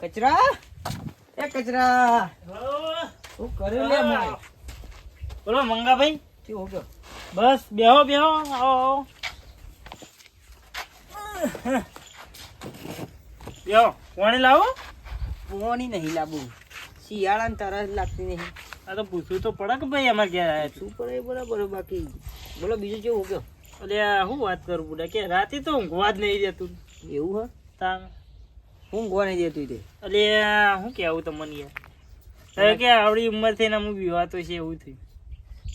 કચરા એ કચરા શું કર્યું લે મોય બોલો મંગાભાઈ શું હો ગયો બસ બેહો બેહો આવો બેહો પાણી લાવો પોણી નહીં લાવું શિયાળાની તરસ લાગતી નહીં આ તો પૂછવું તો પડે કે ભાઈ અમારે ઘેર આવ્યા શું પડે બરાબર બાકી બોલો બીજું કેવું હો ગયો એટલે શું વાત કરું બુડા કે રાતે તો ઊંઘવા જ નહીં દેતું એવું હે તાણ હું ગો નહીં દેતું તે એટલે શું કેવું તમને યાર કે આવડી ઉંમર થઈને હું વિવાહ તો છે એવું થયું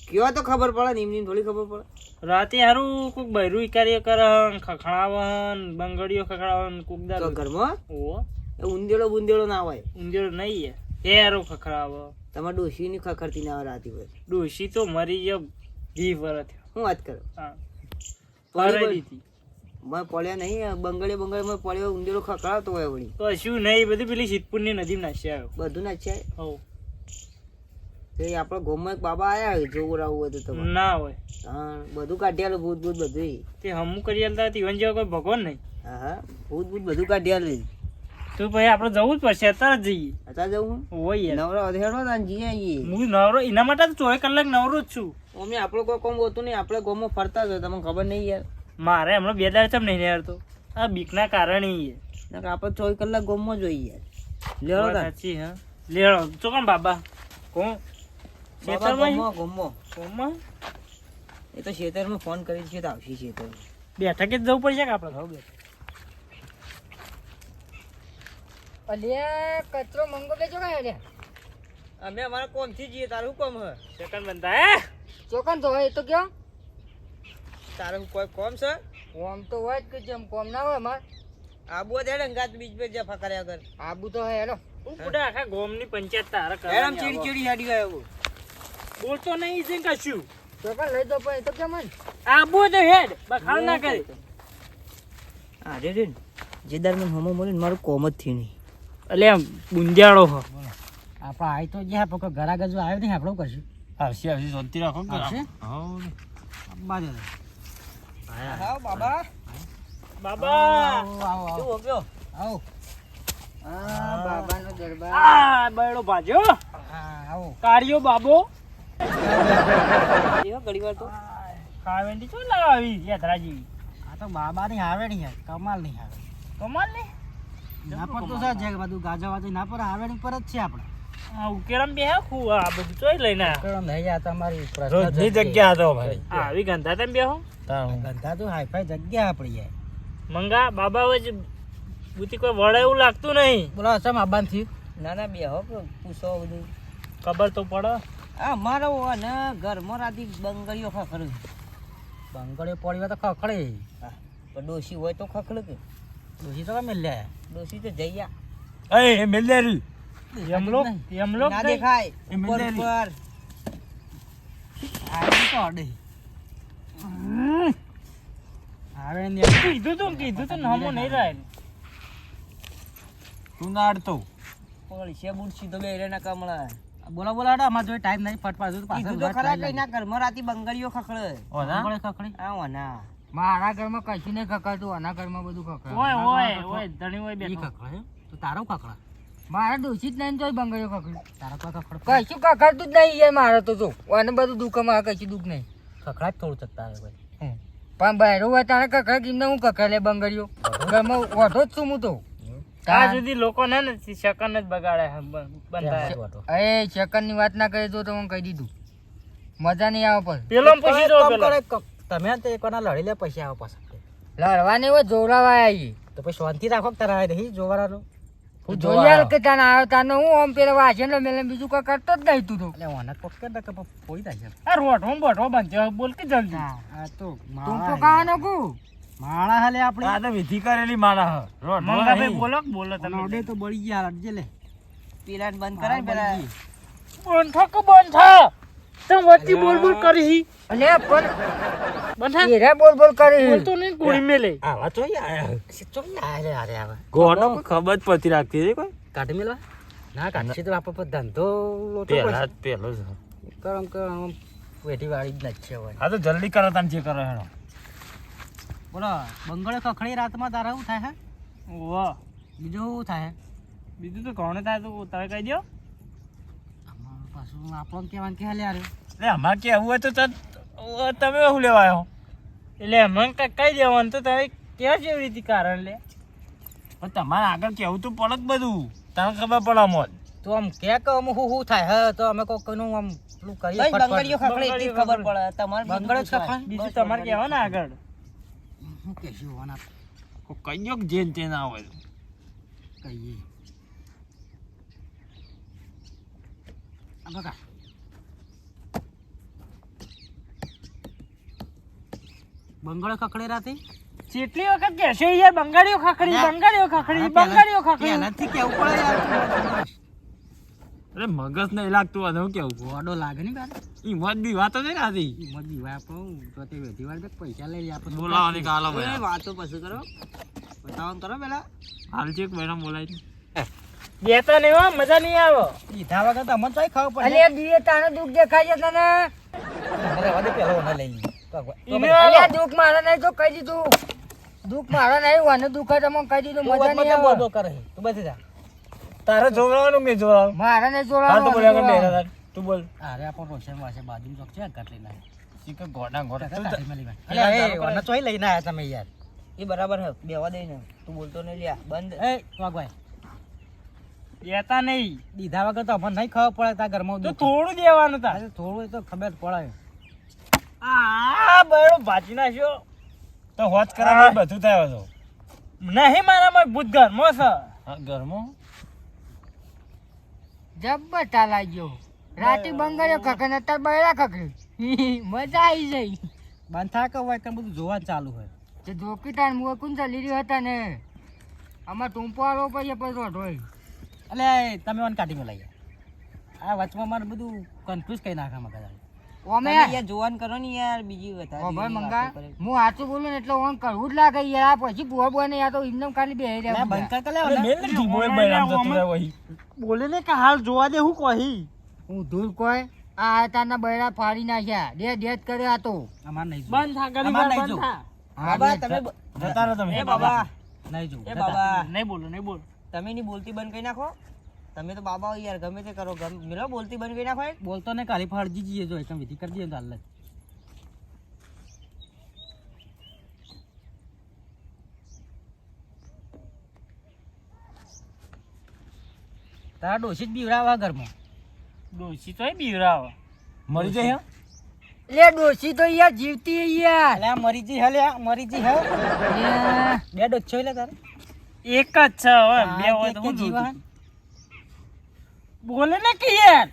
કેવા તો ખબર પડે ને એમની થોડી ખબર પડે રાતે હારું કોઈક બૈરું કાર્ય કરે ખખડાવન બંગડીઓ ખખડાવન કોક તો દારૂ ઘરમાં ઓ એ ઉંદેડો બુંદેડો ના હોય ઊંધેડો નહીં એ હારું ખખડાવ તમારે ડોશીની ખખડતી ના આવે રાતી હોય ડોશી તો મરી ગયો 20 વર્ષ થયો શું વાત કરો હા પડી પરાઈ દીધી મેં પડ્યા નહીં બંગડે મેં પડ્યો ઉંદેડો ખખડાવતો હોય વળી તો શું નહીં બધું પેલી સિદ્ધપુરની નદી નાશ્યા બધું ના છે હવ તે આપણા ગામમાં એક બાબા આયા જોવરાવું હોય તો તમે ના હોય હા બધું કાઢ્યા ભૂત ભૂત બધું તે હમું કરી આલતા ઈવન જેવા કોઈ ભગવાન નહીં હા હા ભૂત ભૂત બધું કાઢ્યા તો ભાઈ આપણે જવું જ પડશે અત્યારે જ જઈએ અત્યારે જવું હોય યાર નવરા અધેડો તાન જઈએ આવીએ હું નવરો એના માટે તો 24 કલાક નવરો જ છું અમે આપણો કોઈ કોમ હોતું નહીં આપણે ગામમાં ફરતા જ હોય તમને ખબર નહીં યાર મારે હમણાં 2 દાડા ચમ નહીં યાર તો આ બીકના કારણે આપણે 24 કલાક ગામમાં જોઈએ યાર લેડો તાન સાચી હા લેડો ચોકન બાબા કોણ ખેતરમાં ગામમાં એ તો ખેતરમાં ફોન કરી છે તો આવશે ખેતરમાં બેઠકે જ જવું પડશે કે આપણે હવે અલ્યા કચરો મંગો લેજો કાય અલ્યા અમે અમારા કોમથી જઈએ તારું કોમ હે સેકન્ડ બનતા હે ચોકન તો હોય એ તો કયો તારું કોઈ કોમ છે કોમ તો હોય જ કે જેમ કોમ ના હોય અમાર આબુ દેડે ગાત બીજ પર જફા કર્યા કર આબુ તો હે હેલો હું પૂરા આખા ગામની પંચાયત તારે હેરામ કરવાની ચીડી આવો. ચીડી હાડી ગયો બોલતો નહીં છે કશું ચોકન લઈ દો પણ એ તો કેમ આબુ તો હેડ બખાડ ના કરી હા રે જેદાર મને હમો મળે મારું કોમ જ થી નહીં એટલે આમ બુંજાળો હો આપા આઈ તો જે પકો ઘરા ગજો આવ્યો નહીં આપણો કરશું આવશે આવશે શાંતિ રાખો આવશે? બાજુ હા બાબા બાબા આવો આવો શું હો ગયો આવો આ બાબાનો દરબાર આ બૈડો ભાજો હા આવો કાળિયો બાબો એવો ઘડીવાર તો ખાવેન્ડી ચો લાવી યાત્રા જેવી આ તો બાબાની આવે નહીં યાર કમાલ નહીં આવે કમાલ ને ના પર તો છે જે બધું ગાજા વાજા ના પર આવેણી પર જ છે આપણે આ ઉકેરામ બે ખુ આ બધું ચોઈ લઈને કેમ નહીં આ તમારી રોજની જગ્યા હતો ભાઈ આવી ગંધા તમે બેહો ગંધા તો હાઈફાઈ જગ્યા આપણી યાર મંગા બાબા વજ બુતી કોઈ વડે એવું લાગતું નહીં બોલો સમ આબાન થી ના ના બે હો પૂછો બધું ખબર તો પડે આ મારો અને ઘરમાં રાતી બંગડીઓ ખખડે બંગડે પડી હોય તો ખખડે પણ ડોશી હોય તો ખખડે કે ડોસી તો કમે લે ડોશી તો જઈયા એ મેલેરી એમલો ના દેખાય એ ઉપર મિલેરી. ઉપર આવી તો અડે આવે ને કીધું તો નામો નહીં રહે તું ના અડતો પગડી છે બુડસી તો બે રેના કમળા બોલો બોલો અડો અમાર જોઈ ટાઈમ નહીં ફટફટ તો કીધું તો ખરા કઈ ના ઘરમાં રાતી બંગડીઓ ખખડે ખખડે ખખડે આ ના મારા ઘરમાં કશું નહીં ખખડતું આના ઘરમાં બધું ખખડે ઓય ધણી હોય ઈ બેઠો ખખડે તો તારો ખખડા મારા ડોસી જ નહીં જોઈ બંગડીઓ ખખડે તારા કોઈ ખખડે કશું ખખડતું જ નહીં યાર મારે તો જો અને બધું દુઃખ માં કશું દુઃખ નહીં ખખડા જ થોડું ચકતા આવે ભાઈ પણ બહેરો હોય તારે ખખડે કેમને હું ખખડે બંગડીઓ ઘરમાં ઓઢો જ છું હું તો ત્યાં સુધી લોકો ને સેકન્ડ જ બગાડે બંધા એ સેકન્ડ ની વાત ના કરે તો હું કહી દીધું મજા નહીં આવે પણ પેલો પૂછી દો પેલો તમે તો એકવાર લડી લે પૈસા આવે પાછા લડવાની હોય જોરાવા આવી તો પછી શાંતિ રાખો તારા નહીં જોવારાનો જોઈએ કે તાને આવ્યો તાને હું આમ પેલા વાસણ મેલે બીજું કોઈ કરતો જ નહીં તું તો એટલે ઓના કોક કે કે પોઈ થાય છે આ રોટો બોટો બાંધ્યો બોલ કે જલ્દી આ તો તું તો કાનો કો માળા હાલે આપણે આ તો વિધિ કરેલી માણા હ રોટ મંગા ભાઈ બોલો તમે ઓડે તો બળી ગયા અડજે લે પેલા બંધ કરાય પેલા બંધા કે બંધા તમ વચ્ચે બોલ કરી અલે પણ બંધા એરા બોલ કરી બોલતો નહીં ગોળી મેલે આવા ચોઈ આયા અરે આવા ગોનો ખબર જ પતી રાખતી છે કોઈ કાઢી મેલવા ના કાઢશે તો આપણે પર ધંધો લોટો પેલો જ કરમ વેઠી વાળી જ નથી હોય હા તો જલ્દી કરો તમે જે કરો હેડો બોલો બંગળે ખખડી રાતમાં તારા શું થાય હે વાહ બીજું શું થાય બીજું તો ઘણું થાય તો તમે કહી દો. આમાં પાછું આપણને કહેવાનું કે હાલે યાર એટલે અમારે કેવું હોય તો તમે શું લેવા આવ્યો? એટલે મને કહી દેવાનું તો તમે કેવા જેવી રીતે કારણ લે. પણ તમારે આગળ કેવું તો પડે જ બધું, તને ખબર પડે અમોલ. તો આમ કે હું શું થાય હે તો અમે કોઈનું આમ પેલું કરીએ ભાઈ ફટફટ. બંગડીઓ ખખડે એટલી જ ખબર પડે તમારે બંગડો જ ખખડે? બીજું તમારે કહેવા ને આગળ. શું કહેશું હોવાના કહી દો કે જેન તે ના હોય તો. કહીએ આ બકા બંગડો ખખડે રાતે કેટલી વખત કહેશો યાર બંગાળીઓ ખખડી બંગાળીઓ ખખડી બંગાળીઓ ખખડી. પહેલાથી કેવું પડે યાર અરે મગજ નહીં લાગતું અને હું કેવું ગોડો લાગે ને કારે ઈ મત બી વાતો છે ને આથી હિંમત દીવા આપો તો તે વેધી વાર પૈસા લઈ લે આપણે બોલાવાની કાલો એ ભાઈ વાતો પછી કરો બતાવો કરો પેલા હાલ છે એક મહિના બોલાય બેતા નહીં હો, મજા નહીં આવે. લીધા વગર તો અમને તો ખબર પડે અલે દીએ તાને દુખ દેખાય છે તને રહેવા દે પેલો ઓને લઈ ઈને લે આલો. દુખ મારા નહીં તો કહી દીધું દુખ મારા નહીં વાને દુખ જ અમને કહી દીધું મજા નહીં આવે કરે તું બેસી જા તારે જોવાનું મેં જોવાનું મારા નહીં હાલ તો બોલ્યા કર જોડા બેરા તું બોલ અરે આપણ રોશન વાસે બાજુ ચોક છે કાટલી ના શીખર ગોડા ગોડા અલે એ વાને ચોઈ લઈને આયા તમે યાર એ બરાબર હે બેવા દે ને તું બોલતો નહીં લ્યા બંધ એ વાગવાય બેતા નહીં દીધા વગર તો અમને નહીં ખબર પડે તા ઘરમાં તો દુખ. થોડું દેવાનું તા. અરે થોડું તો ખબર પડે આ બરો ભાજી નાખ્યો. તો હોત કરા બધું થાય તો નહીં મારામાં ભૂત ઘરમાં છે. હા ઘરમાં જબ્બટા લાગ્યો રાતે બંગાળ્યો ખખે ને અત્યારે બૈરા ખખે મજા આવી જાય બંધ થા કે હોય કે બધું જોવાનું ચાલુ હોય તે ધોકીટાર મુએ કોણ ચાલી રહ્યો હતા ને આમાં ટૂંપો આલો પછી રોટ હોય એટલે તમે ઓન કાઢી મેલાઈ આ વચમાં મારે બધું કન્ફ્યુઝ કરી નાખા મગજ ઓમે તમે યાર જોવાન કરો ને યાર બીજી વધારે ઓ ભાઈ બીજી મંગા વાતો કરે. હું સાચું બોલું ને એટલે ઓન કરવું જ લાગે યાર આ પછી બુઆ બુઆ ને યાર તો ઇન્દમ ખાલી બેહી રહ્યા બંધ કર અરે મેલ ને ઢીબો એક બૈરામ જતું રહે વહી બોલે ને કે હાલ જોવા દે હું કહી. હું ધૂળ કોઈ આ તારના બૈરા ફાડી નાખ્યા ડેડ કર્યો આ તો અમાર નહીં બંધ થા ગલી અમાર બંધ નહીં થા. બાબા તમે જતા રહો તમે એ બાબા નહીં જો એ બાબા નહીં બોલો નહીં બોલો. તમે ની બોલતી બંધ કરી નાખો તમે તો બાબા હો યાર ગમે તે કરો મિલો બોલતી બંધ કરી નાખો બોલતો ને કાલી ફાડજી જઈએ જો એકમ વિધિ કરી દઈએ તો હાલ જ તારા ડોશી જ બીવરાવા ઘરમાં ડોશી તોય બીવરાવે. મરી જાય લે ડોશી તો યાર જીવતી યાર લે મરી જી હલે મરી જી હે બે ડોછો લે તારે એક જ છે હવે બે હોય તો હું જીવન બોલે ને કે યાર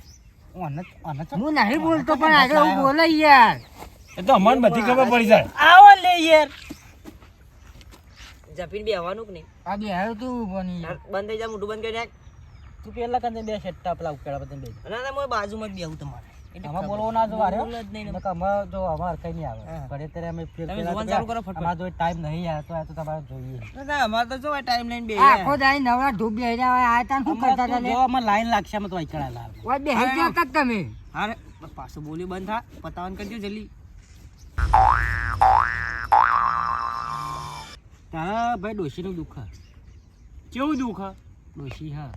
હું નહીં બોલતો પણ આજે હું બોલે યાર એ તો અમને બધી ખબર પડી જાય આવો લે યાર. જપીને બેહવાનું કે નહીં આ બે હારું તું બની બંધ થઈ જા મોઢું બંધ કરી નાખ તું પેલા કંદે બે સેટ્ટા પેલા ઉકેડા બધા બે ના ના હું બાજુમાં જ બેહું તમારે આમાં બોલવો ના જો આરે બોલ જ નહીં ને. અમાર જો અમાર કઈ નહીં આવે હા. ઘરે ત્યારે અમે ફેર તમે જોવાનું ચાલુ કરો ફટફટ. અમાર જો ટાઈમ નહીં યાર તો આ તો તમારે જોઈએ ના, ના અમારે તો જો ટાઈમ લઈને બે આખો દાઈ નવરા ધૂપ બેહી રહ્યા આ તાન શું કરતા હતા જો અમાર લાઈન લાગશે અમે તો આઈકડા લાવ ઓય બેહી ગયા તક તમે અરે પાછું બોલ્યું બંધ થા પતાવન કરજો જલ્દી તારા ભાઈ ડોશી નું દુઃખ કેવું દુઃખ હે? ડોશી હા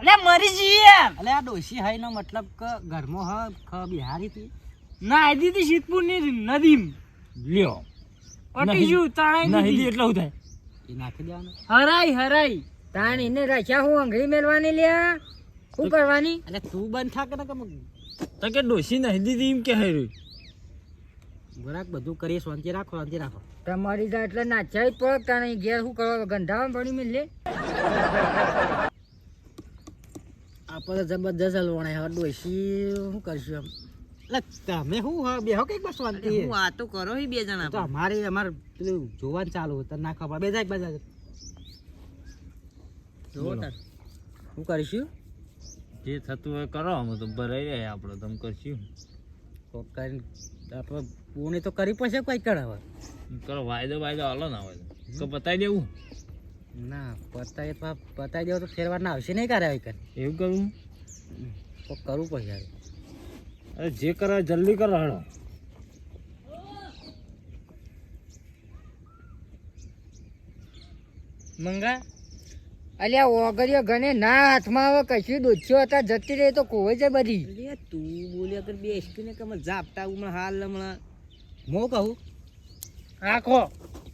અલે મરી જી યાર. અલે આ ડોશી હાઈ નો મતલબ કે ઘરમાં હ ખ બિહારી તી ના આ દીધી શીતપુર ની નદીમ લ્યો પટી ગયું તાણાઈ નહીં દીધી. એટલું થાય એ નાખી દેવાનું હરાઈ હરાઈ. તાણ એને રાખ્યા હું અંગળી મેલવાની લ્યા શું કરવાની અલે તું બંધ થા કે તો કે ડોશી નહીં દીધી એમ કે હારું ગોરાક બધું કરીએ શાંતિ રાખો તમારી જા એટલે નાચાઈ જ પડે તાણે ઘેર શું કરવા ગંધાવા પડી મેં લે આપણે જબરદસ્ત હલવાણા હવે ડોશી શું કરશું એમ એટલે તમે શું હા બેહો કઈક બસ શાંતિ હું આ તો કરો હી બે જણા તો અમારે પેલું જોવાનું ચાલુ તને ના ખબર બે જાય બાજા જો તાર. શું કરીશું જે થતું હોય કરો અમે તો ભરાઈ રહ્યા આપણે તમે કરશું તો કરીને આપણે પૂર્ણ તો કરી પડશે કોઈ કરાવે કરો વાયદો હાલો ના હોય તો બતાવી દેવું ના પતાવી દેવો તો ફેરવાર ના આવશે નહીં કરે કઈ એવું કરવું તો કરવું પડશે અરે જે કરો જલ્દી કરો હળો મંગા અલ્યા ઓગળ્યો ગણે ના હાથમાં આવે કશું દોચ્યો હતા જતી રહી તો કોવે છે બધી. અરે તું બોલ્યા કર બે ને કે જાપતા હમણાં હાલ હમણાં હું કહું આખો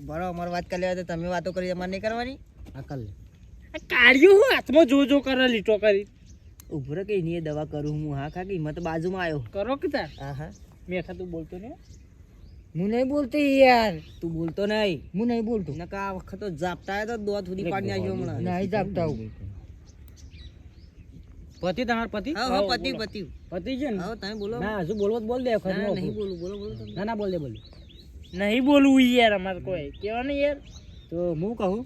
બરો અમારી વાત કરી લેવા તો તમે વાતો કરી અમારે નહીં કરવાની. અકલ કાઢ્યું હું હાથમાં જો કરે લીટો કરી ઉભરો કે એની દવા કરું હું. હા ખા કે હિંમત તો બાજુમાં આવ્યો. કરો કે તાર હા હા મેઠા તું બોલતો ને હું નહીં બોલતો યાર, તું બોલતો નહીં. હું નહીં બોલતો. નકા આ વખત તો જાપતા આવ્યો તો દોત સુધી પાડી નાખ્યો હમણાં. નહીં જાગતા હું. પતિ તમાર પતિ હા હા પતિ પતિ પતિ છે ને હા તમે બોલો. ના હજુ બોલવો તો બોલ દે ના, ના, નહીં બોલું બોલો બોલો તમે. ના ના બોલ દે બોલ દે. નહીં બોલવું યાર અમારે કોઈ કેવાનું યાર. તો હું કહું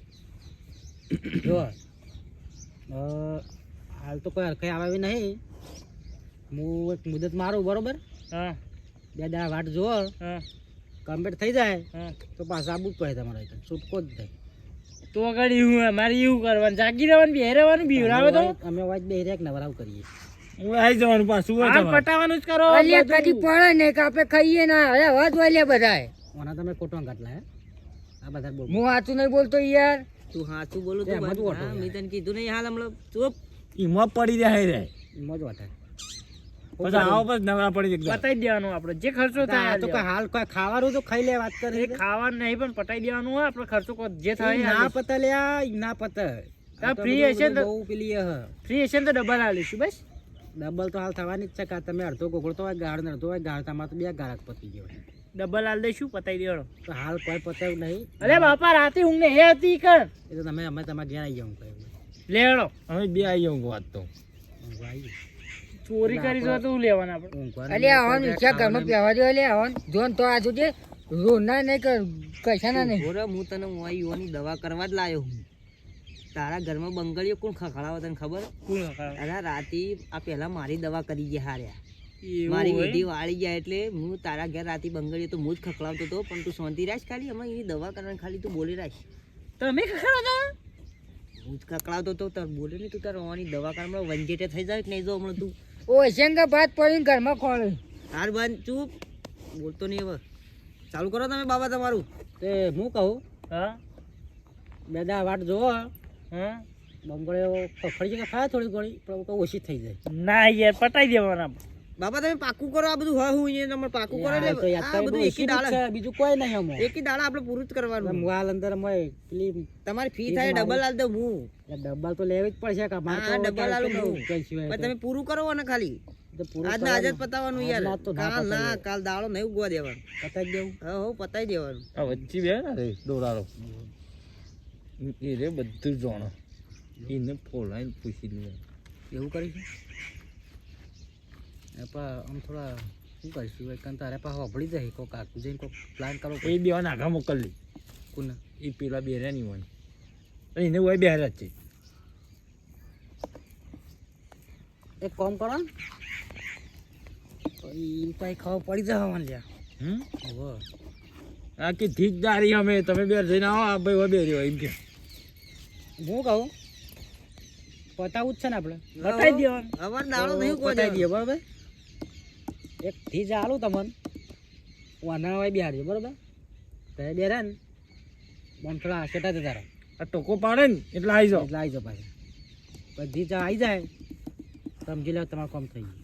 જો હાલ તો કોઈ હરખાઈ આવે એવી નહીં. હું એક મુદત મારું બરોબર, હા 2 દાડા વાટ જો હા કમ્પ્લીટ થઈ જાય હા તો પાછા આવવું જ પડે તમારે ત્યાં છૂટકો જ થાય. તો આગળ એવું અમારે એવું કરવાનું જાગી રહેવાનું બે રહેવાનું બીવરાવે તો અમે વાત બે રેક નવરાવ કરીએ. હું આવી જવાનું પાછું હાલ પટાવાનું જ કરો. અલ્યા કદી પડે ને કે આપણે ખાઈએ ના હવે અવાજ વાલ્યા બધાય. ઓના તમે કોટો કાટલા હે આ બધા બોલ. હું સાચું નહીં બોલતો યાર. તું સાચું બોલું એ તું એમાં બંધ. તું ઓટો હા, યાર. મેં તને કીધું નહીં હાલ હમણાં ચૂપ. ઈમો પડી જાય રે મોજ વાટે પછી આવો પછી નવરા પડી એકદમ. પતાઈ દેવાનું આપણે જે ખર્ચો થાય તો કોઈ હાલ કોઈ ખાવાનું તો ખાઈ લે વાત એ કરે ખાવાનું નહીં પણ પટાઈ દેવાનું હોય આપણે ખર્ચો જે ઈ થાય ના પતે લ્યા ઈ ના પતે. આ free હશે ને તો- બહુ પેલી હ ફ્રી હશે ને તો ડબલ આલીશું બસ. ડબલ તો હાલ થવાની જ છે કે તમે અડધો ગોગળતો હોય ગાળ ને અડધો હોય ગાળ તમારે તો 2 ગાળક પતી ગયો હોય. ડબલ આલ દઈશું પતાઈ દેવાનો. તો હાલ કોઈ પતે એવું નહીં. અરે બાપા રાતે ઊંઘ ને હે હતી કર એ તો તમે અમે તમારે ઘેર આવી જાઉં કહ્યું લેડો અમે 2 આવી જાઉં વાત તો ચોરી કરી જો તો લેવાના આપણે. અલ્યા આવન ઈચ્છા ઘરમાં પહેવા દો. અલ્યા આવન જોન તો આજુ જે રોના નહીં કશાના નહીં. ઓરે હું તને મોઈ યુવાની દવા કરવા જ લાયો હું. તારા ઘરમાં બંગડીઓ કોણ ખખડાવે તને ખબર? કોણ ખખડાવે? અરે રાતે આ પહેલા મારી દવા કરી ગયા હાર્યા. એવું મારી હોય? વેઢી વાળી ગયા એટલે હું તારા ઘેર રાતે બંગડીઓ તો હું જ ખખડાવતો હતો પણ તું શાંતિ રાખ ખાલી હમણાં એની દવા કરવાની ખાલી તું બોલી રાખ. તમે ખખડાવો છો? હું જ ખખડાવતો હતો તાર બોલે નહીં તું તાર રોવાની દવા કરવા વંજેટે થઈ જાય કે નહીં જો હમણાં તું ઓ શેંગા ભાત પડીને ઘરમાં ખોળે. હાર બંધ ચૂપ બોલતો નહીં હવે. ચાલુ કરો તમે બાબા તમારું. તે હું કહું હા 2 દાડા વાટ જોવો હા બંગળીઓ ખખડી જગ્યા ખાય થોડી ઘણી પણ તો ઓછી થઈ જાય. ના યાર પટાઈ દેવાના આપણે. બાબા તમે પાકું કરો આ બધું હોય હું અહીંયા તમારે પાકું કરો યાર, તો એટલે યાદ આ કરી બધું એકી દાડા બીજું કોઈ નહીં અમો. એકી દાડા આપણે પૂરું જ કરવાનું. મોબાઈલ અંદર અમે પેલી તમારી ફી થાય ડબલ આલ દઉં હું. ડબ્બલ તો લેવી જ પડશે કે અમારે હા, તો ડબલ આલું કેવું હું. કઈ સિવાય પણ તમે પૂરું કરો ને ખાલી તો પૂરું આજના આજે જ કરવાનું. પતાવવાનું યાર. આજના તો ના કાલ ના પતાવીએ. કાલ દાડો નહીં ઉગવા દેવાનું. પતાવી દેવું. હા હો પતાઈ દેવાનું. આ વચ્ચે બે ને દોરારો એ રે બધું જાણો એને ફોલાઈને પૂછી લે એવું કરીશું એ પણ આમ થોડા શું કરીશું કારણ તારે પાસે હોભળી જાય કોક આખું જઈને કોક પ્લાન કરો એ બે નાખા મોકલી કોને એ પેલા બે નહીં હોય એને હોય બે જ છે એક કામ કરો ને એ પાસે ખબર પડી જાય મને લ્યા હવે આ કે ઠીકદારી અમે તમે બે જઈને આવો આ ભાઈ બે રહ્યો એમ કે હું કહું પતાવું જ છે ને આપણે પટાઈ દેવાનું. હવે દાડો નહીં ઉગવા પતાવી દઈએ દેવાનો. બરાબર એક થી જ આલું તમને વાના હોય બિહારજો બરાબર તો એ બે રહે ને આમ થોડા સેટા જતા રહે આ ટોકો પાડે ને એટલે આવી જાઓ એટલે આવી જાઓ પાછા બધી જ આવી જાય સમજી લો તમારું કામ થઈ ગયું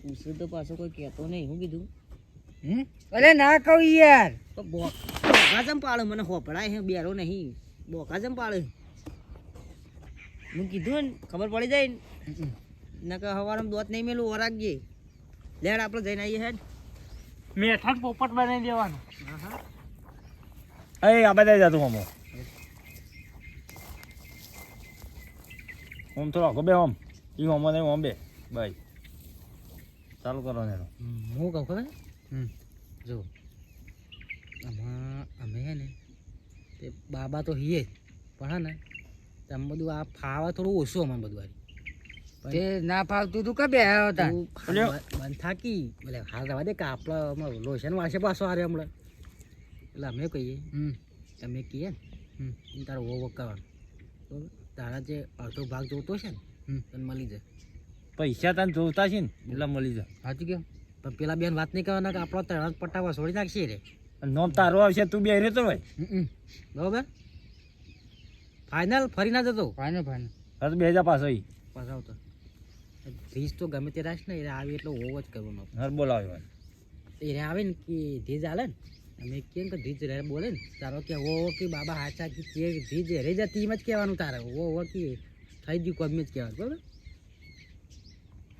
પૂછે તો પાછો કોઈ કહેતો નહીં. હું કીધું અરે ના કહું યાર. તો બોકા જમ પાડે મને હોપડાય હે બેરો નહીં બોકા જમ પાડે. હું કીધું ને ખબર પડી જાય ને કે હવારમાં દોત નહીં મેલું ઓરાગીએ લેડ આપણે જઈને આવીએ હેડ. મેઠા ને પોપટ બનાવી દેવાનું. એ આ બધા જતું આમ ઓમ થોડો આખો બે ઓમ એ ઓમ નહીં ઓમ બે ભાઈ ચાલુ કરો ને એનો. હું કહું ખબર જો આમાં અમે હે ને તે બાબા તો હીએ જ પણ હે ને તમે બધું આ ફાવા થોડું ઓછું અમારે બધું હારી તે ના ફાવતું તું કે બે હતા. બંધ થાકી એટલે હાલ રવા દે કે આપણે લોશન વાસે પાછો હારે હમણાં એટલે અમે કહીએ તમે કહીએ ને તારો વો કરવાનું બરાબર તારા જે અડધો ભાગ જોતો છે ને તને મળી જાય પૈસા તને જોતા છે ને એટલે મળી જાય સાચું કેમ પણ પેલા બેન વાત નહીં કરવાના કે આપણો તરત પટ્ટા છોડી નાખીએ રે અને નોમ તારો આવશે તું બે રહેતો ભાઈ બરાબર ફાઇનલ ફરી ના જતો ફાઇનલ ફાઇનલ હા તો 2000 પાછો ઈ પાછા આવતો ધીજ તો ગમે તે રાખ ને એ આવે એટલે ઓવ જ કરવાનો હર બોલાવ્યો એ આવે ને કે ધીજ આલે ને અમે કેમ કે ધીજ રે બોલે ને તારો કે ઓ કે બાબા હાચા કે ધીજ રે જતી એમ જ કહેવાનું તારે ઓ કે થઈ ગયું કોમ જ કહેવાનું બરાબર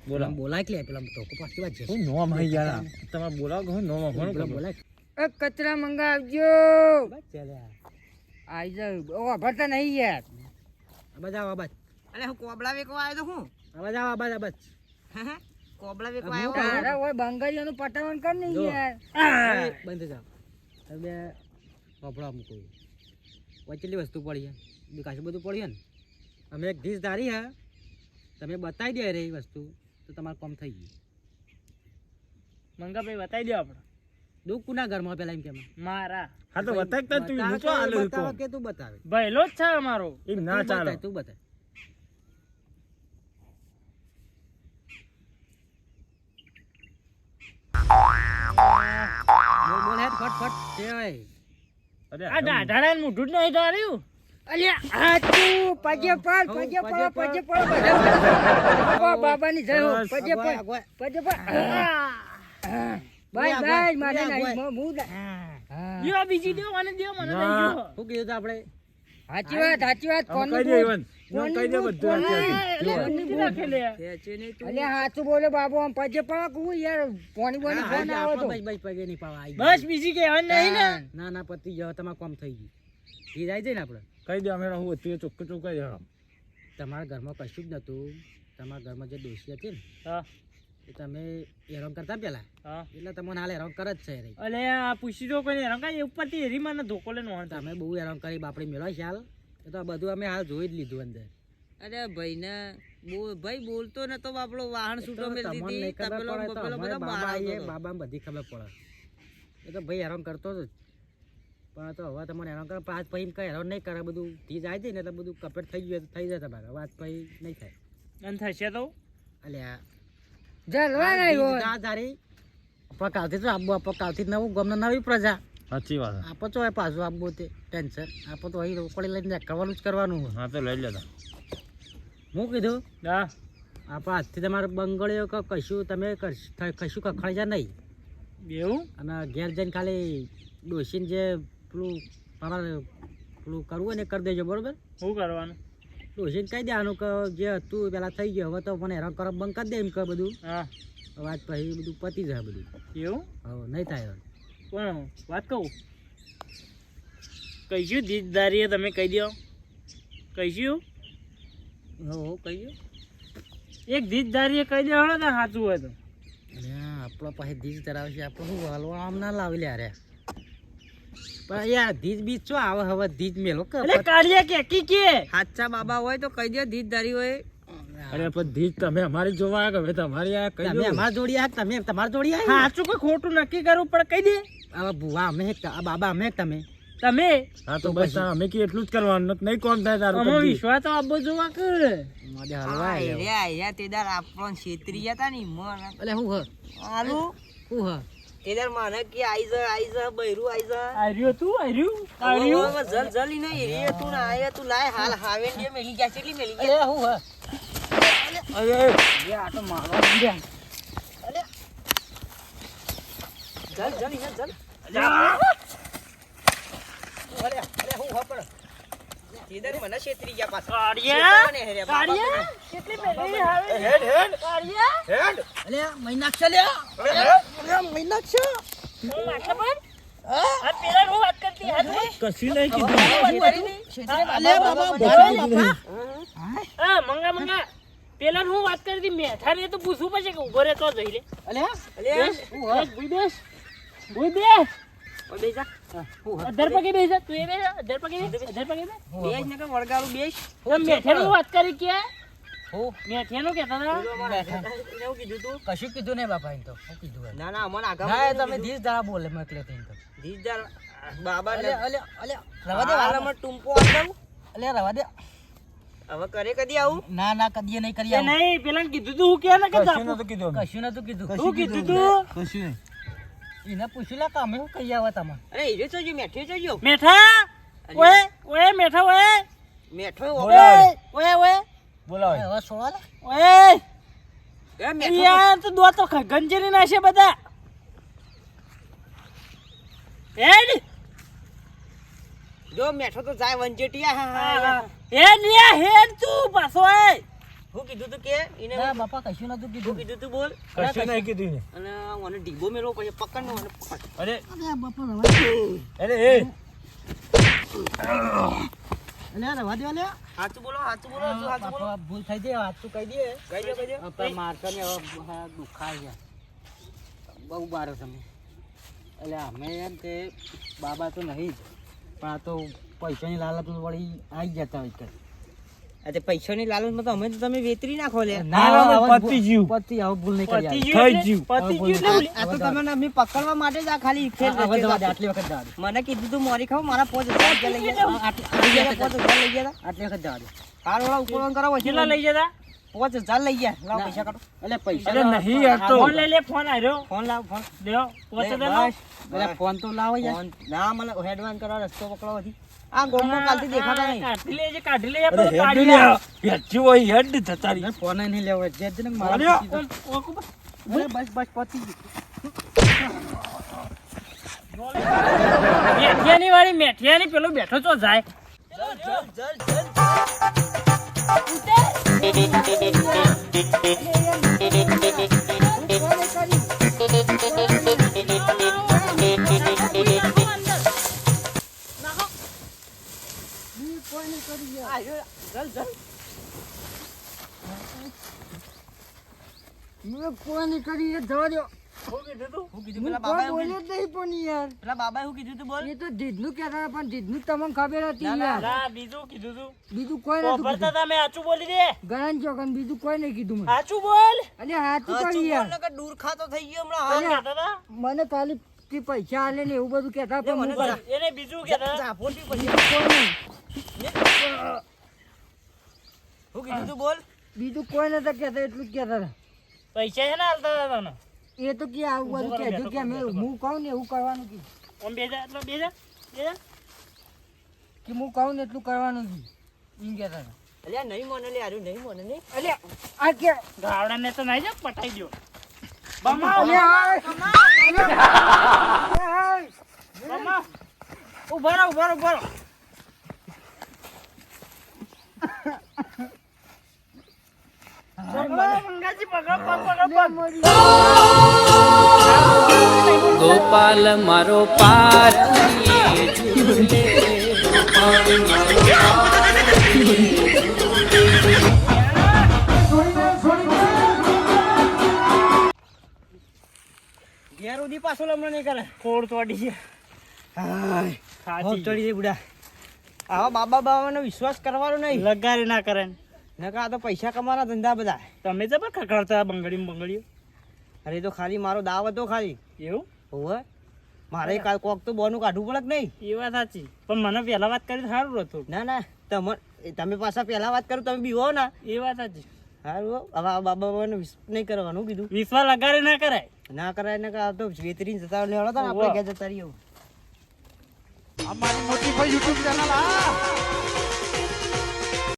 બોલા બોલાય કે પેલા તો પાછી વાત છે હું નો માં યાર તમારે બોલાવ હું નો માં પેલા બોલાય એ કચરા મંગાવજો બસ ચાલ્યા આઈ જાવ ઓ ભરતા નહીં યાર આબાજ આવ આબાજ અલે હું કોબળા વેકવા આવ્યો તો હું આબાજ આવ આબાજ આબાજ કોબળા વેકવા આવ્યો તારા હોય બંગાળીઓનું પટાવણ કર ને જો. યાર બંધ જાવ તમે કપડા મૂકો વચ્ચેલી વસ્તુ પડી છે બીજું કાશું બધું પડ્યું ને અમે એક ડીશ ધારી હા તમે બતાવી દે રે એ વસ્તુ તો તમારું કામ થઈ ગયું મંગાભાઈ બતાવી દો આપણે દુઃખ કુના ઘરમાં પેલા એમ કે મારા હા તો બતાવતા તું મૂકો આલે બતાવે કે તું બતાવે ભયલો જ છે અમારો એમ ના ચાલે તું બતાવે બોલ બોલ હેડ ફટ કે હોય અરે આ ડાઢાડા મોઢું જ નહીં ધાર્યું અલ્યા આ તું પગે પડ બધા બાબાની જય હો પગે પડ બાય બાય મારે નહીં હું લ્યો બીજી દો મને દો મને દઈ ના. દો શું કીધું તું આપણે સાચી વાત અમે કહી દે ઈવન નો કહી દે બધું નીચે રાખે લે ખેંચે નહીં તું અલ્યા હાચું બોલે બાબુ આમ પગે પડ હું યાર પાણી બોની ફોન આવો તો બસ બસ પગે નહીં પાવા આવી બસ બીજી કહેવાનું નહીં ને ના ના પતિ જાવ તમારું કામ થઈ ગયું એ જાય છે ને આપણે કહી દે અમે હું હતી ચોખ્ખું ચોખ્ખું કહી દે તમારા ઘરમાં કશું જ નતું તમારા ઘરમાં જે ડોશી હતી ને હા એ તમે હેરાન કરતા પેલા હા એટલે તમને હાલ હેરાન કરે જ છે રે અલે આ પૂછી દો કોઈ રંગા ઉપરથી હેરી મને ધોકો લઈને વાંધો તમે બહુ હેરાન કરી બાપડી મેળવા છે હાલ એ તો આ બધું અમે હાલ જોઈ જ લીધું અંદર અરે ભાઈ ને ભાઈ બોલતો ને તો આપણો વાહન છૂટો મેલ તમને દીધી નહીં ખબર તપેલો પડે તો બપેલો અમારે બધા બહાર બાબા આવતો એ હતો. બાબાને બધી ખબર પડે એ તો ભાઈ હેરાન કરતો જ પણ તો હવે તમને હેરાન કરે પાંચ પછી કઈ હેરાન નહીં કરે બધું થી જાય છે ને એટલે બધું કપેટ થઈ ગયું થઈ જાય તમારે વાત પછી નહીં થાય અને થશે તો અલ્યા જલવા નહીં હોય તારી પકાવતી તો આબુ પકાવતી નવું ગમને નવી પ્રજા સાચી વાત આપો તો હોય પાછું આપવું તે ટેન્શન આપો તો અહીં રોકડી લઈને કરવાનું જ કરવાનું હોય. હા તો લઈ લેતા હું કીધું હા આપણા હાથથી તમારે બંગળીઓ કે કશું તમે કશું કખડાઈ જાય નહીં એવું અને ઘેર જઈને ખાલી ડોસીને જે પેલું તમારે પેલું કરવું હોય ને કરી દેજો બરોબર શું કરવાનું ડોસીને કહી દેવાનું કે જે હતું પેલા થઈ ગયું હવે તો મને હેરાન કરો બંધ કરી દે એમ કે બધું હા વાત પછી બધું પતી જાય બધું એવું હવે નહીં થાય હવે. પણ વાત કહું કહીશું દીદદારીએ તમે કહી દો કહીશું હો કહીએ એક દીદદારીએ કહી દો હળો ને સાચું હોય તો અને આપણો પાસે ધીજ ધરાવે છે આપણે શું હલવા આમ ના લાવી લે અરે પણ યાર ધીજ બીજ શું આવે હવે ધીજ મેલો કે અલે કાળિયા કે કી કે હાચા બાબા હોય તો કહી દે ધીરધારી હોય અરે પણ ધીજ તમે અમારી જોવા આવ્યા કે તમારી આ કહી તમે દો અમાર જોડી આ તમે તમારી જોડી આ સાચું કોઈ ખોટું નક્કી કરવું પડે કહી દે હવે ભુવા અમે એક આ બાબા અમે એક તમે તમે હા તો બસ અમે કે એટલું જ કરવાનું નહીં કોણ થાય તારું અમે કદી. વિશ્વાસ તો આપો જોવા કે મારે હલવા આયા તેદાર આપણો છેતરી હતા ની મન એટલે હું હ આલુ હું હ તેદાર મને કે આઈ જા બૈરું આઈ જા આર્યો તું આર્યું આર્યું હવે જલ જલી નહીં રે તું ના આયા તું લાય હાલ હાવેન દે મેલી ગયા કેટલી મેલી ગયા એટલે હું હ અરે એ આ તો મારવા માંડ્યા જલ જલ ઇને જલ અરે હું હ પણ તેદાર મને છેતરી ગયા પાછા કાળિયા કાળિયા કેટલી મેલી આવે હેડ હેડ કાળિયા એટલે મહિના છે લે મહિના છે હું માથા પર આ પેલા હું વાત કરતી હતી કશું નહીં કીધું અલે બાબા બાબા હા મંગા મંગા પેલા હું વાત કરી હતી મેઠા ને તો પૂછવું પડશે કે ઉભો રે તો જઈ લે અલે બેસ બેસ ભૂઈ બેસ ઓય બેજા અધર પગે બેસ તું એ બેસ અધર પગે બેજ ને કે વળગાડું બેજ તો મેઠા ની વાત કરી કે હું મેઠા નું કેતા હતા એવું કીધું તું કશું કીધું નહીં બાપા એમ તો શું કીધું એમ? ના ના અમને આગળ ના તમે ધીજ ધરા બોલે મકલે તો એમ તો ધીરધાર બાબા અલે અલે અલે રવા દે હાલ અમે ટૂંપો આવી દઉં અલે રવા દે હવે કરે કદી આવું ના ના કદીએ નહીં કરી એ આવું. નહીં પેલા કીધું તું હું કે ના કે કશું નતું કીધું અમે. કશું નતું કીધું હું કીધું તું કશું નહીં એને પૂછ્યું લા કે અમે શું કહી આવે તમે અરે હીરે ચોજો મેઠે ચોજો મેઠા ઓએ ઓએ મેઠા ઓએ મેઠો ઓય ઓય ઓય બોલાવો હવે છોડો લે ઓય એ મેઠો યાર તો દો તો ગંજરી નાશે બધા હેડ જો મેઠો તો જાય વંજેટિયા હા હેડ લ્યા હેડ તું પાછો આય હું કીધું તું કે એને ના બાપા કશું નતું હું કીધું કીધું તું બોલ કશું નહીં કીધું ને અને મને ઢીબો મેલો પછી પકડ નો મને પકડ અરે અરે બાપા રવા અરે એ અલ્યા રવા દે અલ્યા સાચું બોલો સાચું બોલો શું સાચું બોલો બાપા ભૂલ થઈ જાય વાત તું કહી દે કહી દે પણ મારતો ને હવે હા દુખાય છે બહુ મારો તમે એટલે અમે એમ કે બાબા તો નહીં જ પણ આ તો પૈસાની લાલચ વળી આવી જતા હોય કે આ તે પૈસાની લાલચમાં તો અમે તો તમે વેતરી નાખો લે ના, પતી ગયું. પતિ આવું ભૂલ નહીં કરી પતી યાર. ગયું થઈ એટલે- ગયું. પતી ગયું એટલે આ તો તમને અમે પકડવા માટે જ આ ખાલી ખેલ હવે જવા દે, રચ્યો. આટલી વખત જવા દે મને કીધું તું મોરી ખાવ મારા 5000 લઈ ગયા આટલી તા. 5000 લઈ ગયા તા. આટલી વખત જવા દે હાલ વાળા ઉપર કરાવો કેટલા લઈ જતા 5000 લઈ ગયા લાવ પૈસા કાઢો એટલે પૈસા અરે નહીં યાર તો ફોન લઈ લે ફોન આવ્યો ફોન લાવ ફોન દેવો પોતે તો બસ. એટલે ફોન તો લાવો યાર ફોન ના મને હેડવાન કરવા રસ્તો પકડવાથી આ ગોમમાં કાલથી દેખાતા નહીં કાઢી લેજે અરે પેલું હેડ કાઢી લ્યા. હેડજી હોય હેડ જતા રહી. યાર ફોન નહીં લેવો જે જ ને અરે, મારા લે. ઓકું બસ. અરે બસ બસ પતી ગયું મેઠિયાની વાળી મેઠિયાની પેલો બેઠો તો જાય મેં કોની કરી એ જવા દો હું કીધું હું પેલા કોઈ બાબાએ બોલ્યો જ નહીં પણ યાર પેલા બાબાએ શું કીધું તું બોલ એ તો જીદનું કહેતા હતા પણ જીદનું તમને ખબર હતી ના, ના, યાર ના બીજું કીધું તું બીજું કોઈ નતું ભરતા તમે સાચું બોલી દે ગણાન ચોકન બીજું કોઈ નહીં કીધું મને સાચું બોલ અરે હાચું સાચું કરી બોલ યાર ને કે દૂર ખાતો થઈ ગયો હમણાં કોણ હાલ. કહેતા હતા? મને ખાલી કે પૈસા આલે ને એવું બધું કહેતા પણ મને હું જા. એને બીજું કહેતા હતા? ઝાપોટી પછી કોઈ નહીં હું કીધું તું બોલ બીજું કોઈ નતા કહેતા એટલું જ કહેતા હતા પૈસા છે ને હાલતા હતા તને એ તો કે આવું બધું કહેજો કે અમે હું કહું ને એવું કરવાનું કે આમ બેજા એટલે બેજા બેજા કે હું કહું ને એટલું કરવાનું કે એમ કહેતા હતા અલ્યા નહીં મને લે આર્યું નહીં મને નહીં અલે આ કે ગાવડાને તો નહીં જ પટાઈ દો બમા અલે બમા ઉભા રહો ઉભા રહો ઉભા રહો મંગાજી પકડ પકડ ગોપાલ મારો પાર ઘેર ઉધી પાછો લમણો નહીં કરે ખોડ તોડી છે હોપ સાચી ચડી જાય બુડા આવા બાબા બાબાનો વિશ્વાસ કરવાનો નહીં લગારી ના કરે ને. નકા આ તો પૈસા કમાવાના ધંધા બધા તમે જબર ખખડતા બંગડી બંગડીઓ અરે એ તો ખાલી મારો દાવ હતો ખાલી એવું હોવે મારે કાલ કોક તો બોનું કાઢવું પડે કે નહીં એ વાત સાચી પણ મને પહેલા વાત કરી તો સારું હતું ના ના તમે પાછા પહેલા વાત કરો તમે બીવો ને એ વાત સાચી સારું હો. હવે આ બાબા બાબાનો વિશ્વાસ નહીં કરવાનું કીધું વિશ્વાસ લગારી ના કરાય ના કરાય ને આ તો વેતરીને જતા લેવડો તો ને આપણે ઘેર જતા રહીએ અમારી મોટી ભાઈ યુટ્યુબ ચેનલ આ